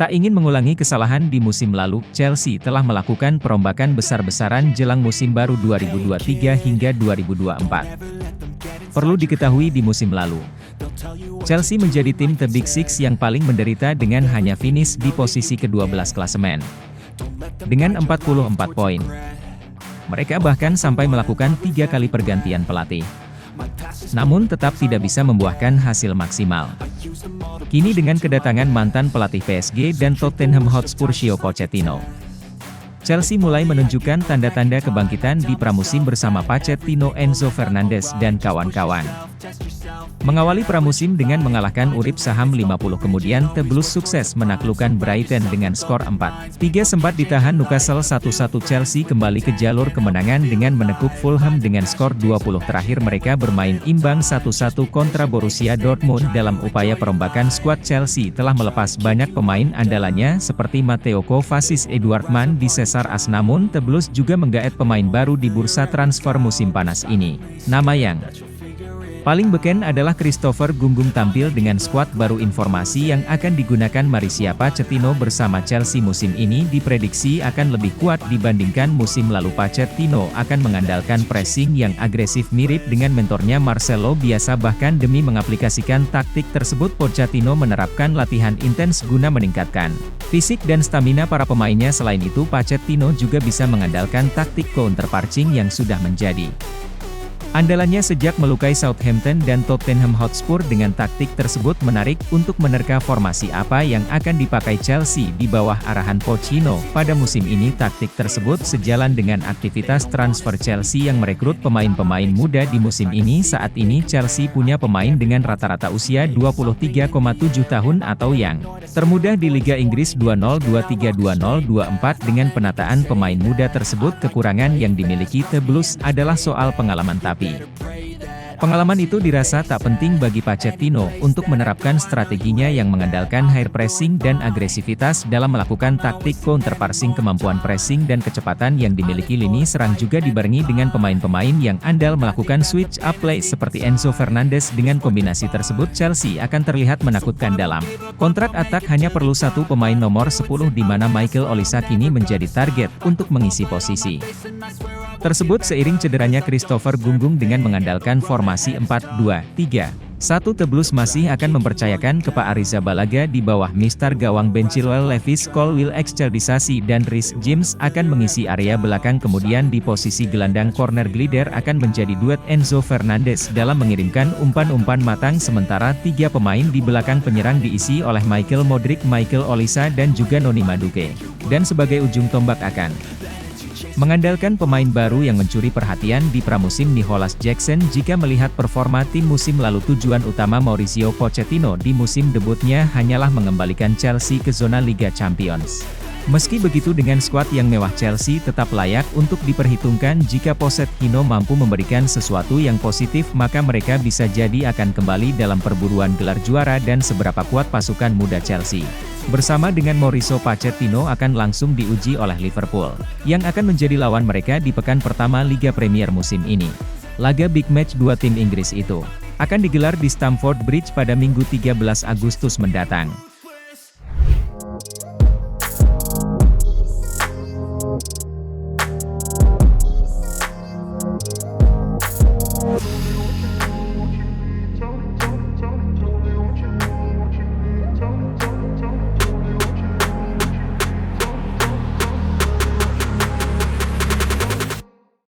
Tak ingin mengulangi kesalahan di musim lalu, Chelsea telah melakukan perombakan besar-besaran jelang musim baru 2023 hingga 2024. Perlu diketahui di musim lalu, Chelsea menjadi tim The Big Six yang paling menderita dengan hanya finish di posisi ke-12 klasemen. Dengan 44 poin. Mereka bahkan sampai melakukan 3 kali pergantian pelatih. Namun tetap tidak bisa membuahkan hasil maksimal. Kini dengan kedatangan mantan pelatih PSG dan Tottenham Hotspur Mauricio Pochettino, Chelsea mulai menunjukkan tanda-tanda kebangkitan di pramusim bersama Pochettino, Enzo Fernandez dan kawan-kawan. Mengawali pramusim dengan mengalahkan Urip saham 50, kemudian The Blues sukses menaklukkan Brighton dengan skor 4-3. Sempat ditahan Newcastle 1-1. Chelsea kembali ke jalur kemenangan dengan menekuk Fulham dengan skor 20. Terakhir mereka bermain imbang 1-1 kontra Borussia Dortmund. Dalam upaya perombakan skuad, Chelsea telah melepas banyak pemain andalannya seperti Mateo Kovacic, Edouard Mendy, Cesar Azpilicueta. Namun The Blues juga menggaet pemain baru di bursa transfer musim panas ini. Nama yang paling beken adalah Christopher Gunggung tampil dengan skuad baru. Informasi yang akan digunakan Mauricio Pochettino bersama Chelsea musim ini diprediksi akan lebih kuat dibandingkan musim lalu. Pochettino akan mengandalkan pressing yang agresif mirip dengan mentornya Marcelo Bielsa. Bahkan demi mengaplikasikan taktik tersebut, Pochettino menerapkan latihan intens guna meningkatkan fisik dan stamina para pemainnya. Selain itu, Pochettino juga bisa mengandalkan taktik counter-punching yang sudah menjadi andalannya sejak melukai Southampton dan Tottenham Hotspur. Dengan taktik tersebut menarik untuk menerka formasi apa yang akan dipakai Chelsea di bawah arahan Pochettino pada musim ini. Taktik tersebut sejalan dengan aktivitas transfer Chelsea yang merekrut pemain-pemain muda di musim ini. Saat ini Chelsea punya pemain dengan rata-rata usia 23,7 tahun atau yang termuda di Liga Inggris 2023-2024. Dengan penataan pemain muda tersebut, kekurangan yang dimiliki The Blues adalah soal pengalaman. Tapi pengalaman itu dirasa tak penting bagi Pochettino untuk menerapkan strateginya yang mengandalkan high pressing dan agresivitas dalam melakukan taktik counter-pressing. Kemampuan pressing dan kecepatan yang dimiliki lini serang juga dibarengi dengan pemain-pemain yang andal melakukan switch up play seperti Enzo Fernandez. Dengan kombinasi tersebut, Chelsea akan terlihat menakutkan dalam kontrak atak. Hanya perlu satu pemain nomor 10 di mana Michael Olise kini menjadi target untuk mengisi posisi tersebut seiring cederanya Christopher Gunggung. Dengan mengandalkan formasi 4-2-3-1, The Blues masih akan mempercayakan ke Pak Arrizabalaga di bawah Mister gawang Ben Chilwell, Lewis Colwill, Excelsis dan Reece James akan mengisi area belakang. Kemudian di posisi gelandang corner glider akan menjadi duet Enzo Fernandez dalam mengirimkan umpan-umpan matang. Sementara 3 pemain di belakang penyerang diisi oleh Michael Modric, Michael Olise dan juga Noni Madueke. Dan sebagai ujung tombak akan mengandalkan pemain baru yang mencuri perhatian di pramusim, Nicholas Jackson. Jika melihat performa tim musim lalu, tujuan utama Mauricio Pochettino di musim debutnya hanyalah mengembalikan Chelsea ke zona Liga Champions. Meski begitu, dengan skuad yang mewah, Chelsea tetap layak untuk diperhitungkan. Jika Pochettino mampu memberikan sesuatu yang positif, maka mereka bisa jadi akan kembali dalam perburuan gelar juara. Dan seberapa kuat pasukan muda Chelsea bersama dengan Mauricio Pochettino akan langsung diuji oleh Liverpool, yang akan menjadi lawan mereka di pekan pertama Liga Premier musim ini. Laga big match dua tim Inggris itu akan digelar di Stamford Bridge pada Minggu 13 Agustus mendatang.